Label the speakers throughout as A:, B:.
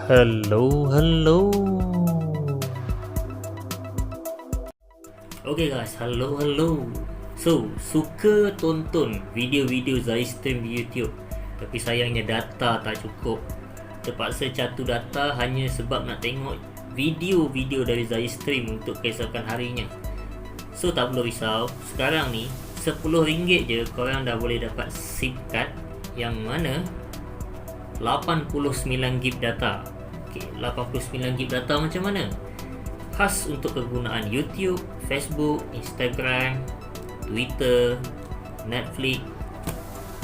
A: Hello. Okay guys, hello. So, suka tonton video-video Zai stream di YouTube, tapi sayangnya data tak cukup. Terpaksa catu data hanya sebab nak tengok video-video dari Zai stream untuk keesokan harinya. So, tak perlu risau. Sekarang ni RM10 je korang dah boleh dapat SIM card yang mana 89GB data. Okay, 89GB data macam mana? Khas untuk kegunaan YouTube, Facebook, Instagram, Twitter, Netflix.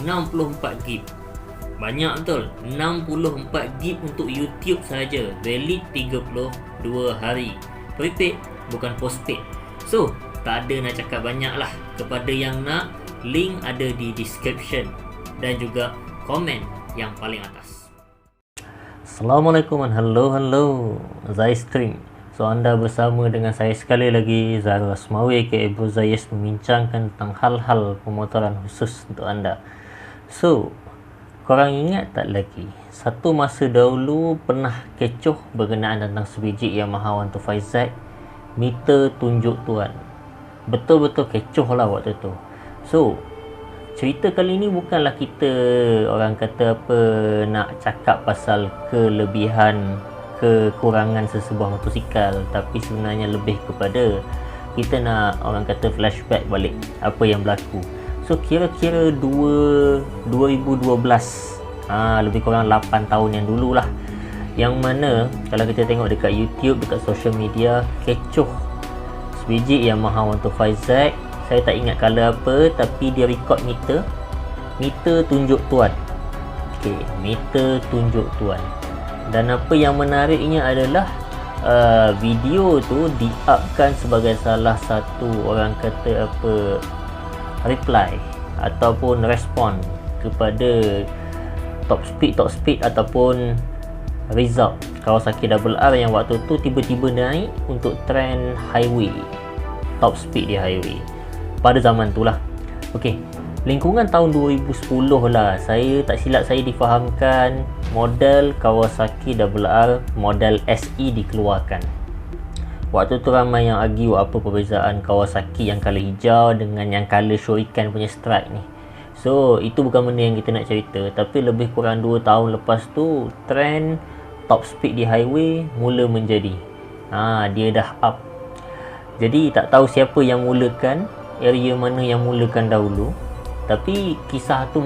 A: 64GB. Banyak betul. 64GB untuk YouTube saja. Valid 32 hari. Prepaid, bukan postpaid. So, tak ada nak cakap banyak lah. Kepada yang nak, link ada di description dan juga komen yang paling atas. Assalamualaikum dan hello Zai Stream. So, anda bersama dengan saya sekali lagi, Zahir Asmawi aka Bro Zayes, membincangkan tentang hal-hal pemotoran khusus untuk anda. So, korang ingat tak lagi, satu masa dahulu pernah kecoh berkenaan tentang sebiji Yamaha 125Z meter tunjuk tuan. Betul-betul kecoh lah waktu tu. So, cerita kali ni bukanlah kita orang kata apa nak cakap pasal kelebihan kekurangan sesebuah motosikal, tapi sebenarnya lebih kepada kita nak orang kata flashback balik apa yang berlaku. So kira-kira 2012, lebih kurang 8 tahun yang dulu lah, yang mana kalau kita tengok dekat YouTube, dekat social media, kecoh sebiji Yamaha 125Z. Saya tak ingat color apa, tapi dia record meter tunjuk tuan. Okey, meter tunjuk tuan. Dan apa yang menariknya adalah video tu di-upkan sebagai salah satu orang kata apa reply ataupun respon kepada top speed ataupun result Kawasaki RR yang waktu tu tiba-tiba naik untuk trend highway, top speed di highway pada zaman tu lah. Okey, lingkungan tahun 2010 lah, saya tak silap saya difahamkan model Kawasaki RR model SE dikeluarkan. Waktu tu ramai yang argue apa perbezaan Kawasaki yang color hijau dengan yang color Shuriken punya stripe ni. So, itu bukan benda yang kita nak cerita, tapi lebih kurang 2 tahun lepas tu trend top speed di highway mula menjadi. Dia dah up. Jadi tak tahu siapa yang mulakan, area mana yang mulakan dahulu, tapi kisah tu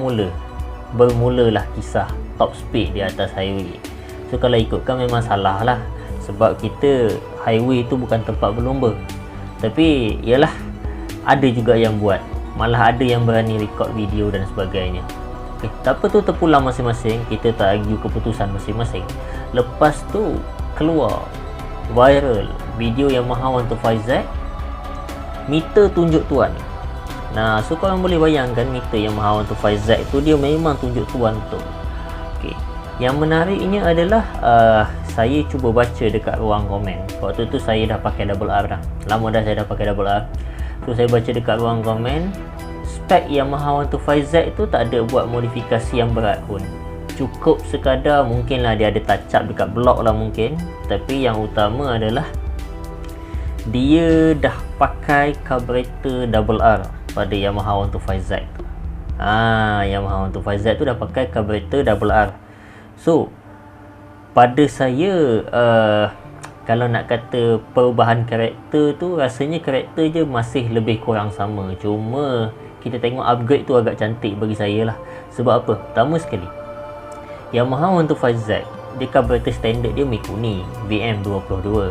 A: bermulalah kisah top speed di atas highway. So kalau ikutkan memang salah lah, sebab kita highway tu bukan tempat berlomba. Tapi yalah, ada juga yang buat, malah ada yang berani record video dan sebagainya. Okay, tak apa tu terpulang masing-masing, kita tak argue keputusan masing-masing. Lepas tu keluar viral video Yamaha 125Z meter tunjuk tuan. Nah, so korang boleh bayangkan meter Yamaha 125Z tu dia memang tunjuk tuan betul. Okey, yang menariknya adalah saya cuba baca dekat ruang komen. Waktu tu saya dah pakai RR dah. Lama dah saya dah pakai RR. So saya baca dekat ruang komen, spek Yamaha 125Z tu tak ada buat modifikasi yang berat pun. Cukup sekadar mungkinlah dia ada touch up dekat blok lah mungkin, tapi yang utama adalah dia dah pakai carburetor RR pada Yamaha 125Z tu. Yamaha 125Z tu dah pakai carburetor RR. So, pada saya kalau nak kata perubahan karakter tu, rasanya karakter je masih lebih kurang sama. Cuma kita tengok upgrade tu agak cantik bagi saya lah. Sebab apa? Pertama sekali, Yamaha 125Z dia carburetor standard dia Mikuni VM22.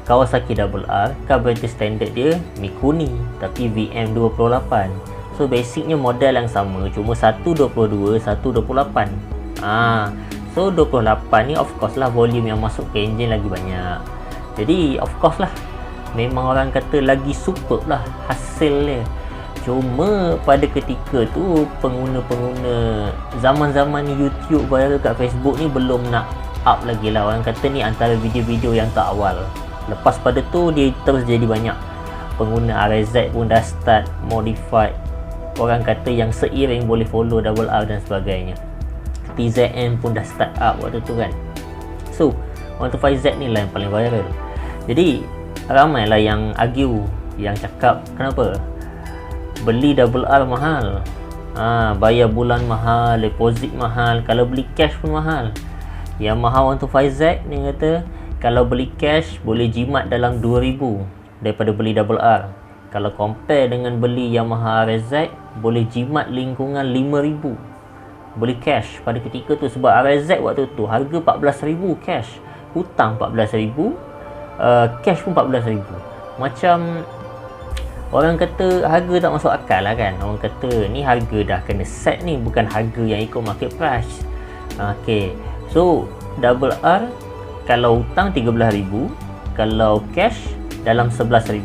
A: Kawasaki RR carburetor standard dia Mikuni tapi VM28. So basicnya model yang sama, cuma 122, 128. So 28 ni of course lah volume yang masuk ke enjin lagi banyak. Jadi of course lah, memang orang kata lagi superb lah hasilnya. Cuma pada ketika tu pengguna-pengguna zaman-zaman YouTube viral kat Facebook ni belum nak up lagi lah. Orang kata ni antara video-video yang tak awal. Lepas pada tu dia terus jadi banyak. Pengguna RZ pun dah start modified, orang kata yang seiring boleh follow RR dan sebagainya. TZM pun dah start up waktu tu kan. So 125Z ni lah yang paling viral. Jadi ramai lah yang argue, yang cakap kenapa beli double R mahal, bayar bulan mahal, deposit mahal, kalau beli cash pun mahal. Yamaha 125Z ni kata kalau beli cash boleh jimat dalam 2000 daripada beli double R. Kalau compare dengan beli Yamaha RZ, boleh jimat lingkungan 5000 beli cash pada ketika tu. Sebab RZ waktu tu harga 14000 cash, hutang 14000, cash pun 14,000. Macam orang kata harga tak masuk akal lah kan. Orang kata ni harga dah kena set ni, bukan harga yang ikut market price. Okay, so double R kalau hutang 13,000, kalau cash dalam 11,000.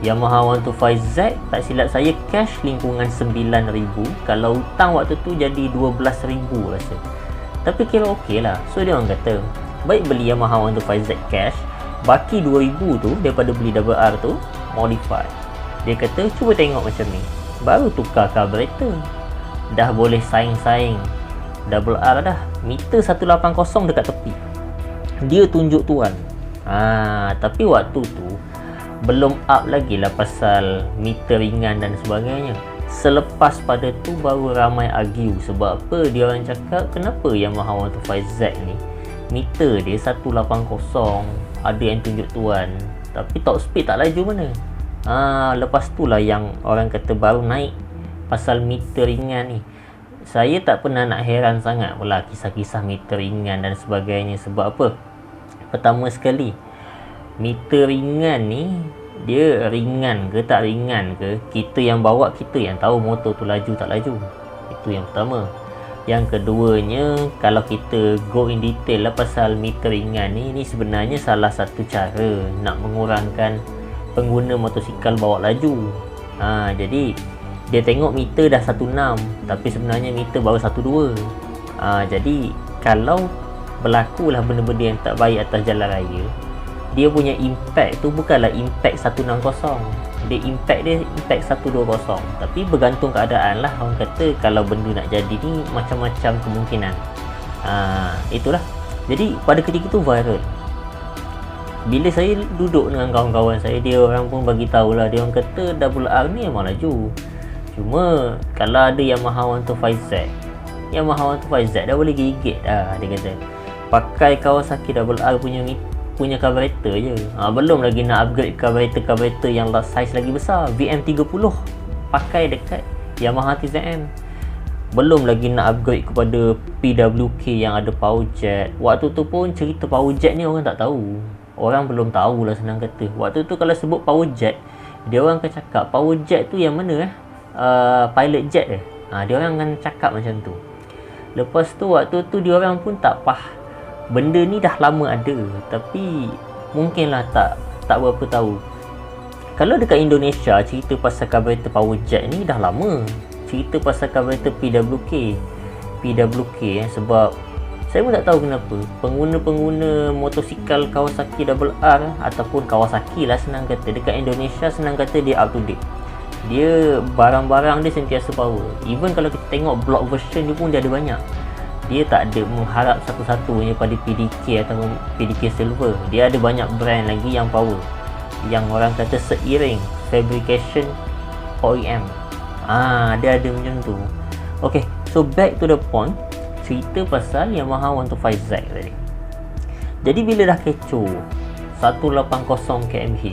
A: Yamaha 125Z tak silap saya cash lingkungan 9,000, kalau hutang waktu tu jadi 12,000 rasa. Tapi kira okey lah. So dia orang kata baik beli Yamaha 125Z cash, baki 2000 tu daripada beli double R tu modify. Dia kata cuba tengok macam ni, baru tukar carburetor dah boleh saing-saing double R dah. Meter 180 dekat tepi dia tunjuk tuan. Tapi waktu tu belum up lagi lah pasal meter ringan dan sebagainya. Selepas pada tu baru ramai argue. Sebab apa? Dia orang cakap kenapa Yamaha 125Z ni meter dia 180, ada yang tunjuk tuan, tapi top speed tak laju mana. Lepas tu lah yang orang kata baru naik pasal meter ringan ni. Saya tak pernah nak heran sangat pula kisah-kisah meter ringan dan sebagainya. Sebab apa? Pertama sekali, meter ringan ni dia ringan ke tak ringan ke, kita yang bawa, kita yang tahu motor tu laju tak laju. Itu yang pertama. Yang keduanya, kalau kita go in detail lah pasal meter ringan ni sebenarnya salah satu cara nak mengurangkan pengguna motosikal bawa laju. Jadi dia tengok meter dah 16, tapi sebenarnya meter baru 12. Jadi kalau berlakulah benda-benda yang tak baik atas jalan raya, dia punya impact tu bukanlah impact 160, dia impact 120. Tapi bergantung keadaan lah. Orang kata kalau benda nak jadi ni macam-macam kemungkinan. Itulah. Jadi pada ketika tu viral. Bila saya duduk dengan kawan-kawan saya, dia orang pun bagi tahulah, dia orang kata double R ni memang laju. Cuma kalau ada Yamaha 125Z, Yamaha 125Z dah boleh gigit dah. Dia kata pakai Kawasaki double R punya carburetor je. Belum lagi nak upgrade carburetor yang size lagi besar, VM30 pakai dekat Yamaha TZM. Belum lagi nak upgrade kepada PWK yang ada power jet. Waktu tu pun cerita power jet ni orang tak tahu. Orang belum tahu lah, senang kata. Waktu tu kalau sebut power jet, dia orang akan cakap power jet tu yang mana pilot jet dia. Dia orang akan cakap macam tu. Lepas tu waktu tu dia orang pun tak faham. Benda ni dah lama ada, tapi mungkinlah tak berapa tahu. Kalau dekat Indonesia cerita pasal carburetor power jet ni dah lama. Cerita pasal carburetor PWK sebab saya pun tak tahu kenapa pengguna-pengguna motosikal Kawasaki double R ataupun Kawasaki lah senang kata, dekat Indonesia senang kata dia up to date. Dia barang-barang dia sentiasa power. Even kalau kita tengok block version dia pun dia ada banyak. Dia tak ada mengharap satu-satunya pada PDK atau PDK Silver. Dia ada banyak brand lagi yang power, yang orang kata seiring fabrication OEM. Dia ada macam tu. Okay, so back to the point. Cerita pasal Yamaha 125Z tadi. Jadi bila dah kecoh 180 kmh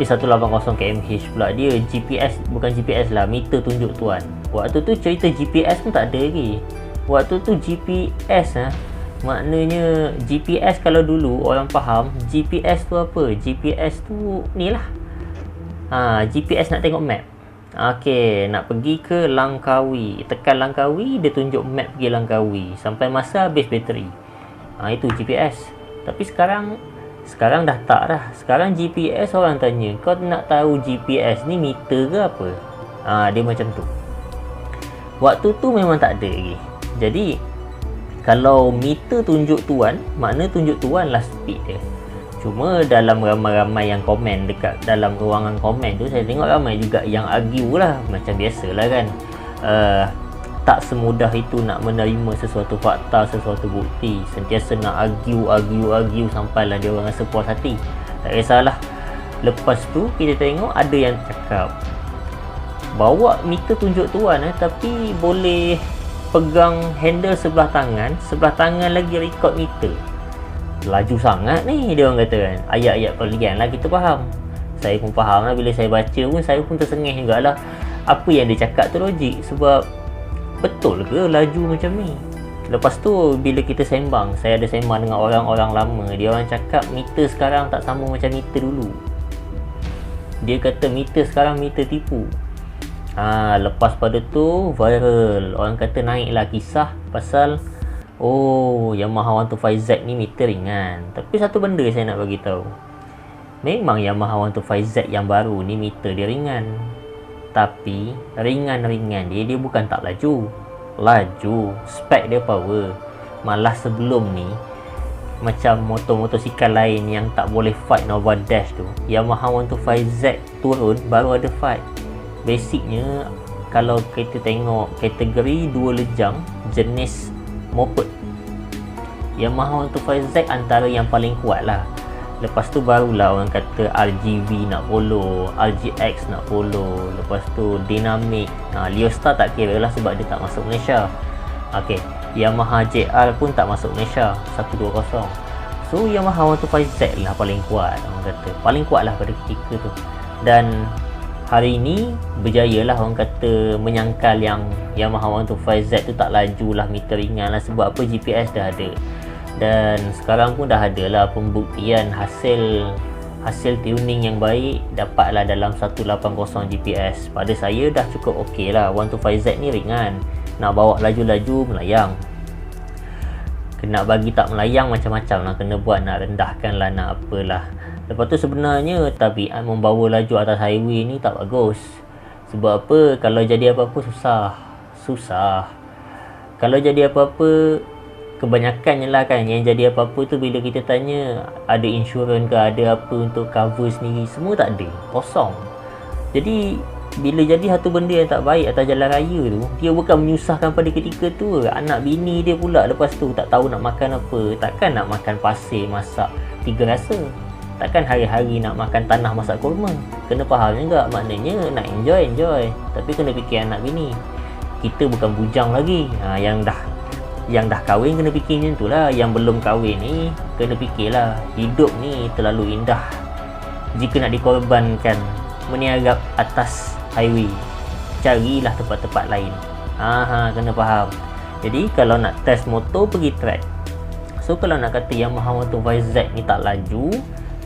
A: 180 kmh pula, dia GPS, bukan GPS lah, meter tunjuk tuan. Waktu tu cerita GPS pun tak ada lagi. Waktu tu GPS maknanya GPS kalau dulu orang faham GPS tu apa? GPS tu ni lah. GPS nak tengok map. Okey, nak pergi ke Langkawi, tekan Langkawi, dia tunjuk map pergi Langkawi sampai masa habis bateri. Itu GPS. Tapi sekarang dah tak dah. Sekarang GPS orang tanya, kau nak tahu GPS ni meter ke apa? Dia macam tu. Waktu tu memang tak ada lagi. Jadi kalau meter tunjuk tuan, makna tunjuk tuan lah speed dia. Cuma dalam ramai-ramai yang komen dekat dalam ruangan komen tu, saya tengok ramai juga yang argue lah. Macam biasalah kan, tak semudah itu nak menerima sesuatu fakta, sesuatu bukti. Sentiasa nak argue sampailah dia orang rasa puas hati. Tak kisahlah. Lepas tu kita tengok ada yang cakap bawa meter tunjuk tuan tapi boleh pegang handle sebelah tangan lagi record meter. Laju sangat ni dia orang kata kan. Ayat-ayat perlian lah kita faham. Saya pun faham lah, bila saya baca pun saya pun tersengih jugalah. Apa yang dia cakap tu logik, sebab betul ke laju macam ni? Lepas tu bila kita sembang, saya ada sembang dengan orang-orang lama, dia orang cakap meter sekarang tak sama macam meter dulu. Dia kata meter sekarang meter tipu. Lepas pada tu viral, orang kata naiklah kisah pasal Yamaha 125Z ni meter ringan. Tapi satu benda saya nak bagi tahu, memang Yamaha 125Z yang baru ni meter dia ringan, tapi ringan-ringan dia bukan tak laju, spek dia power. Malah sebelum ni macam motor-motosikal lain yang tak boleh fight Nova Dash tu, Yamaha 125Z turun baru ada fight. Basicnya kalau kita tengok kategori dua lejang jenis moped, Yamaha 125Z antara yang paling kuat lah. Lepas tu barulah orang kata RGV nak follow, RGX nak follow. Lepas tu Dynamic, Leostar tak kira lah sebab dia tak masuk Malaysia. Yamaha JR pun tak masuk Malaysia 120. So Yamaha 125Z lah paling kuat, orang kata paling kuat lah pada ketika tu. Dan hari ni berjaya lah orang kata menyangkal yang Yamaha 125Z tu tak laju lah, meter ringan lah. Sebab apa? GPS dah ada. Dan sekarang pun dah ada lah pembuktian hasil tuning yang baik, dapatlah dalam 180 GPS. Pada saya dah cukup okey lah. 125Z ni ringan, nak bawa laju-laju melayang. Kena bagi tak melayang macam-macam lah kena buat, nak rendahkan lah, nak apalah. Lepas tu sebenarnya tabiat membawa laju atas highway ni tak bagus. Sebab apa? Kalau jadi apa-apa susah. Kalau jadi apa-apa, kebanyakannya lah kan, yang jadi apa-apa tu bila kita tanya ada insurans ke, ada apa untuk cover sendiri, semua tak ada, kosong. Jadi bila jadi satu benda yang tak baik atas jalan raya tu, dia bukan menyusahkan pada ketika tu, anak bini dia pula lepas tu tak tahu nak makan apa. Takkan nak makan pasir masak 3 rasa, takkan hari-hari nak makan tanah masak kurma. Kena faham juga, maknanya nak enjoy, tapi kena fikir anak bini. Kita bukan bujang lagi. Yang dah kahwin kena fikir macam tu lah. Yang belum kahwin ni kena fikirlah, hidup ni terlalu indah jika nak dikorbankan meniarap atas highway. Carilah tempat-tempat lain. Kena faham. Jadi kalau nak test motor, pergi track. So kalau nak kata Yamaha 125Z ni tak laju,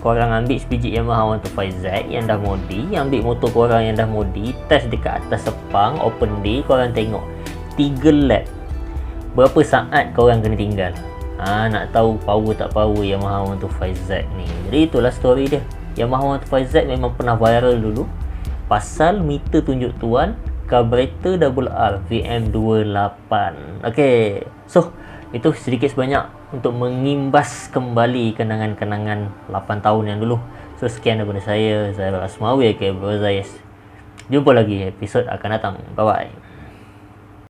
A: korang ambil sebiji Yamaha 125Z yang dah modi, ambil motor korang yang dah modi, test dekat atas Sepang open day, korang tengok 3 lap berapa saat korang kena tinggal. Nak tahu power tak power Yamaha 125Z ni. Jadi itulah story dia. Yamaha 125Z memang pernah viral dulu pasal meter tunjuk tuan, carburetor double R VM28. So itu sedikit sebanyak untuk mengimbas kembali kenangan-kenangan 8 tahun yang dulu. So sekian daripada saya, Zairul Asmawi aka Bro Zayes. Jumpa lagi episod akan datang. Bye bye.